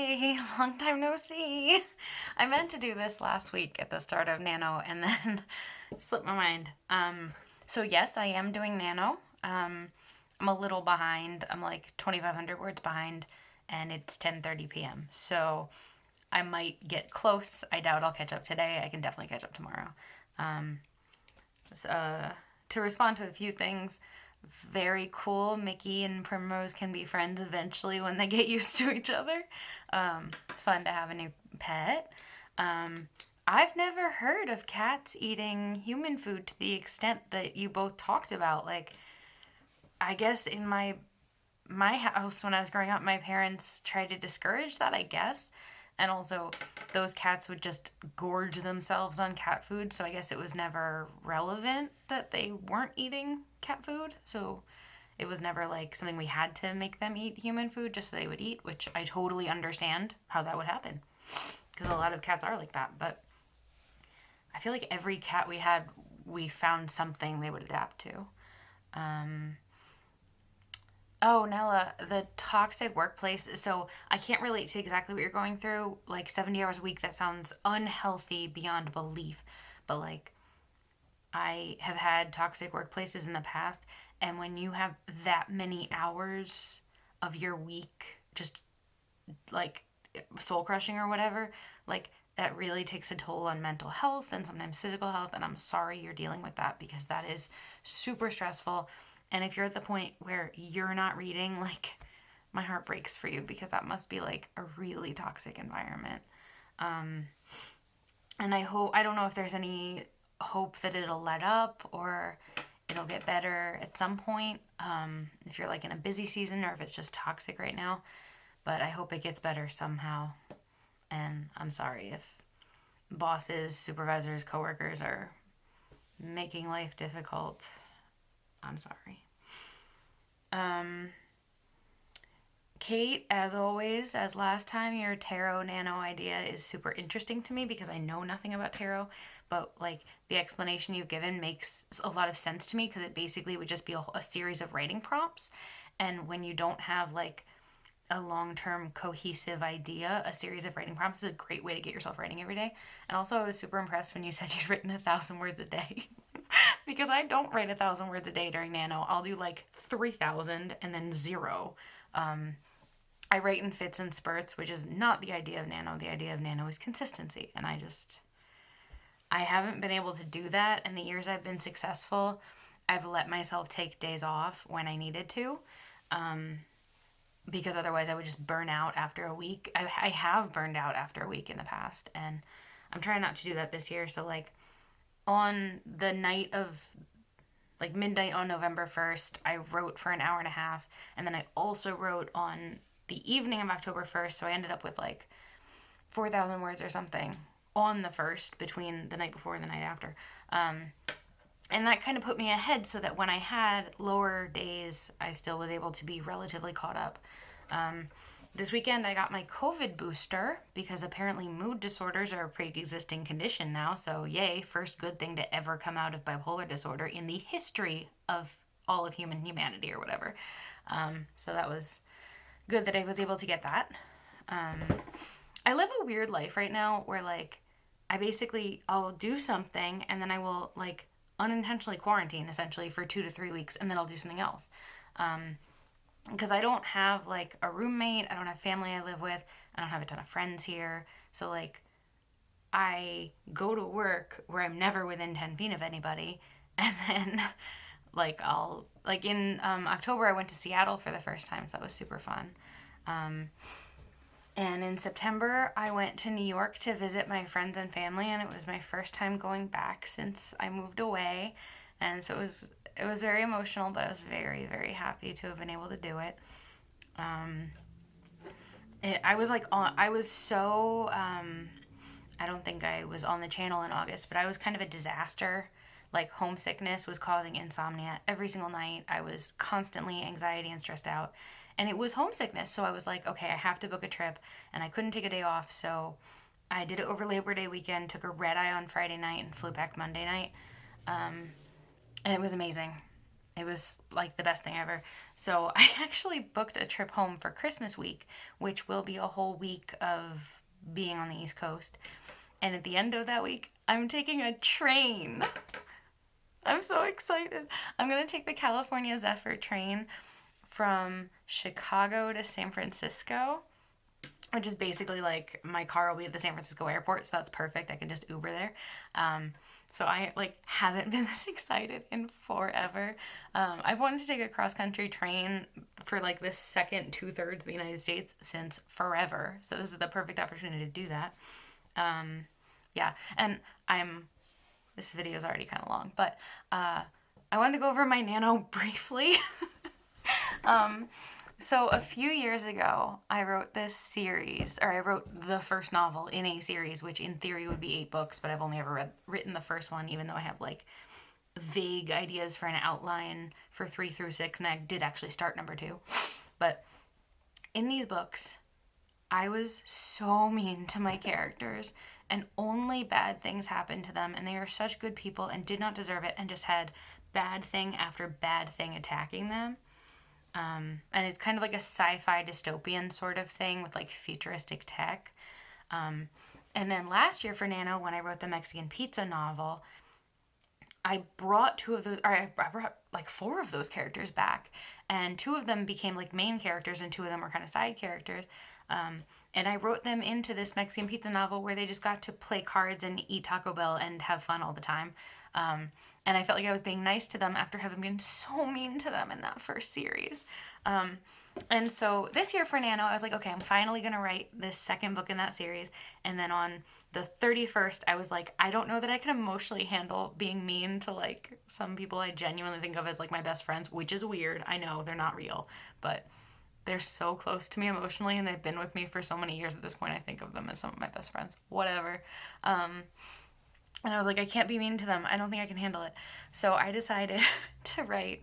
Hey, long time no see. I meant to do this last week at the start of Nano and then slipped my mind. So yes, I am doing Nano. I'm a little behind. I'm like 2,500 words behind and it's 10:30 p.m. So I might get close. I doubt I'll catch up today. I can definitely catch up tomorrow. Um, so, to respond to a few things, very cool. Mickey and Primrose can be friends eventually when they get used to each other. Fun to have a new pet. I've never heard of cats eating human food to the extent that you both talked about. Like, I guess in my house when I was growing up, my parents tried to discourage that, I guess. And also, those cats would just gorge themselves on cat food, so I guess it was never relevant that they weren't eating cat food. So it was never like something we had to make them eat human food just so they would eat, which I totally understand how that would happen. Because a lot of cats are like that. But I feel like every cat we had, we found something they would adapt to. Um, Oh, Nella, the toxic workplace. So I can't relate to exactly what you're going through. Like 70 hours a week, that sounds unhealthy beyond belief. But like, I have had toxic workplaces in the past. And when you have that many hours of your week just like soul crushing or whatever, like, that really takes a toll on mental health and sometimes physical health. And I'm sorry you're dealing with that because that is super stressful. And if you're at the point where you're not reading, like, my heart breaks for you because that must be like a really toxic environment. Um, and I don't know if there's any hope that it'll let up or it'll get better at some point. If you're like in a busy season or if it's just toxic right now. But I hope it gets better somehow. And I'm sorry if bosses, supervisors, coworkers are making life difficult. I'm sorry. Um, Kate, as always, as last time, your tarot nano idea is super interesting to me because I know nothing about tarot, but like the explanation you've given makes a lot of sense to me because it basically would just be a series of writing prompts. And when you don't have like a long-term cohesive idea, a series of writing prompts is a great way to get yourself writing every day. And also, I was super impressed when you said you'd written 1,000 words a day because I don't write 1,000 words a day during nano. I'll do like 3,000 and then zero. I write in fits and spurts, which is not the idea of nano. The idea of nano is consistency, and I haven't been able to do that. In the years I've been successful, I've let myself take days off when I needed to. Um, because otherwise I would just burn out after a week. I have burned out after a week in the past, and I'm trying not to do that this year. So, like, on the night of, like, midnight on November 1st, I wrote for an hour and a half, and then I also wrote on the evening of October 1st, so I ended up with, like, 4,000 words or something on the 1st between the night before and the night after. And that kind of put me ahead so that when I had lower days, I still was able to be relatively caught up. Um, this weekend, I got my COVID booster because apparently mood disorders are a pre existing condition now. So, yay, first good thing to ever come out of bipolar disorder in the history of all of human humanity or whatever. So, that was good that I was able to get that. Um, I live a weird life right now where, like, I'll do something and then I will, like, unintentionally quarantine essentially for 2 to 3 weeks and then I'll do something else. Because I don't have like a roommate, I don't have family I live with, I don't have a ton of friends here. So, like, I go to work where I'm never within 10 feet of anybody, and then like in October I went to Seattle for the first time, so that was super fun. Um, and in September, I went to New York to visit my friends and family, and it was my first time going back since I moved away. And so it was very emotional, but I was very, very happy to have been able to do it. Um, I was like, I was so, I don't think I was on the channel in August, but I was kind of a disaster. Like, homesickness was causing insomnia every single night. I was constantly anxiety and stressed out. And it was homesickness. So I was like, okay, I have to book a trip. And I couldn't take a day off. So I did it over Labor Day weekend, took a red eye on Friday night, and flew back Monday night. And it was amazing. It was like the best thing ever. So I actually booked a trip home for Christmas week, which will be a whole week of being on the East Coast. And at the end of that week, I'm taking a train. I'm so excited. I'm going to take the California Zephyr train from Chicago to San Francisco, which is basically like my car will be at the San Francisco airport, so that's perfect. I can just Uber there. So I like haven't been this excited in forever. I've wanted to take a cross country train for like the second 2/3 of the United States since forever. So this is the perfect opportunity to do that. Yeah, and this video is already kind of long, but I wanted to go over my Nano briefly. So a few years ago, I wrote this series, or I wrote the first novel in a series, which in theory would be 8 books, but I've only ever written the first one, even though I have like vague ideas for an outline for 3 through 6, and I did actually start number 2. But in these books, I was so mean to my characters, and only bad things happened to them, and they are such good people and did not deserve it, and just had bad thing after bad thing attacking them. And it's kind of like a sci-fi dystopian sort of thing with like futuristic tech. And then last year for Nano, when I wrote the Mexican Pizza novel, I brought 2 of those, or I brought like 4 of those characters back, and 2 of them became like main characters, and 2 of them were kind of side characters. And I wrote them into this Mexican Pizza novel where they just got to play cards and eat Taco Bell and have fun all the time. And I felt like I was being nice to them after having been so mean to them in that first series. And so this year for Nano, I was like, okay, I'm finally going to write this second book in that series. And then on the 31st, I was like, I don't know that I can emotionally handle being mean to like some people I genuinely think of as like my best friends, which is weird. I know they're not real, but they're so close to me emotionally, and they've been with me for so many years at this point. I think of them as some of my best friends. Whatever. And I was like, I can't be mean to them. I don't think I can handle it. So I decided to write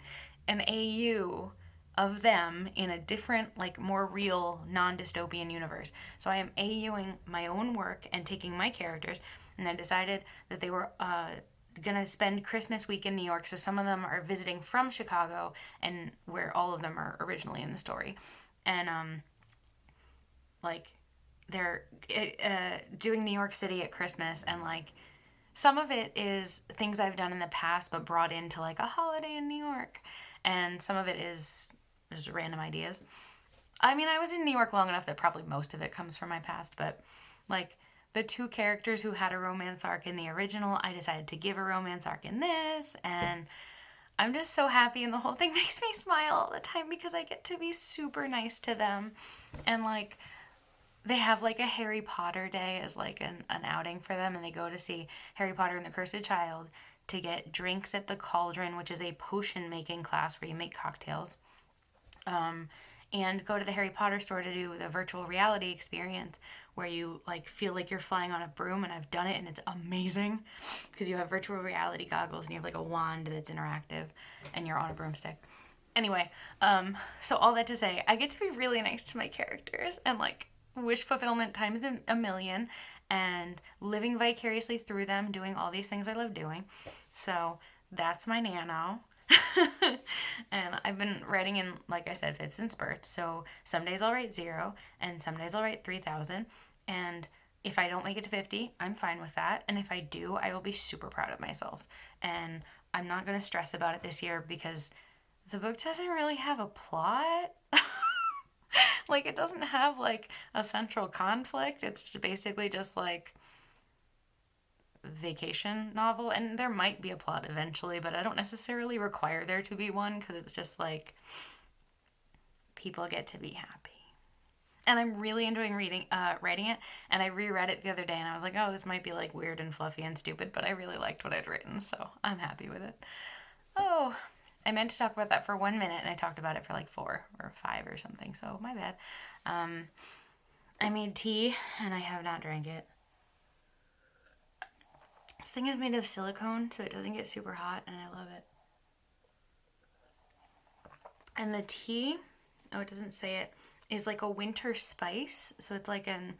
an AU of them in a different, like more real, non-dystopian universe. So I am AUing my own work and taking my characters, and I decided that they were gonna spend Christmas week in New York. So some of them are visiting from Chicago, and where all of them are originally in the story. And like they're doing New York City at Christmas, and like some of it is things I've done in the past but brought into like a holiday in New York, and some of it is just random ideas. I mean, I was in New York long enough that probably most of it comes from my past, but like the 2 characters who had a romance arc in the original, I decided to give a romance arc in this, and I'm just so happy, and the whole thing makes me smile all the time because I get to be super nice to them. And like they have like a Harry Potter day as like an outing for them, and they go to see Harry Potter and the Cursed Child to get drinks at the Cauldron, which is a potion making class where you make cocktails, and go to the Harry Potter store to do the virtual reality experience where you like feel like you're flying on a broom, and I've done it and it's amazing because you have virtual reality goggles and you have like a wand that's interactive and you're on a broomstick. Anyway, so all that to say, I get to be really nice to my characters and like wish fulfillment times a million, and living vicariously through them, doing all these things I love doing. So that's my Nano. And I've been writing in, like I said, fits and spurts. So some days I'll write 0, and some days I'll write 3,000. And if I don't make it to 50, I'm fine with that. And if I do, I will be super proud of myself. And I'm not going to stress about it this year because the book doesn't really have a plot. Like, it doesn't have like a central conflict. It's basically just like vacation novel, and there might be a plot eventually, but I don't necessarily require there to be one because it's just like people get to be happy. And I'm really enjoying writing it, and I reread it the other day and I was like, oh, this might be like weird and fluffy and stupid, but I really liked what I'd written, so I'm happy with it. Oh, I meant to talk about that for 1 minute and I talked about it for like 4 or 5 or something, so my bad. I made tea and I have not drank it. This thing is made of silicone, so it doesn't get super hot, and I love it. And the tea, oh, it doesn't say it, is like a winter spice. So it's like an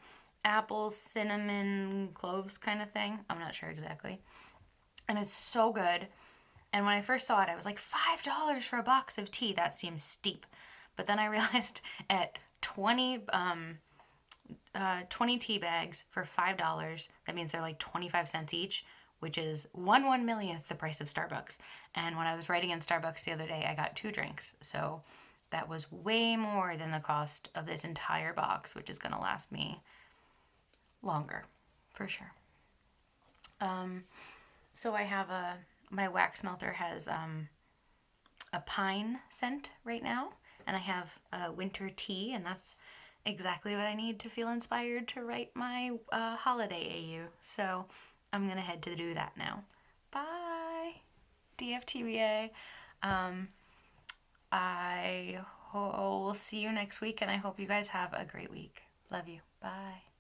apple, cinnamon, cloves kind of thing. I'm not sure exactly. And it's so good. And when I first saw it, I was like, $5 for a box of tea? That seems steep. But then I realized at 20 tea bags for $5, that means they're like 25 cents each, which is 1/1 millionth the price of Starbucks. And when I was writing in Starbucks the other day, I got 2 drinks. So that was way more than the cost of this entire box, which is going to last me longer, for sure. So I have my wax melter has a pine scent right now, and I have a winter tea, and that's exactly what I need to feel inspired to write my holiday AU. So I'm gonna head to do that now. Bye, DFTBA. I will see you next week, and I hope you guys have a great week. Love you. Bye.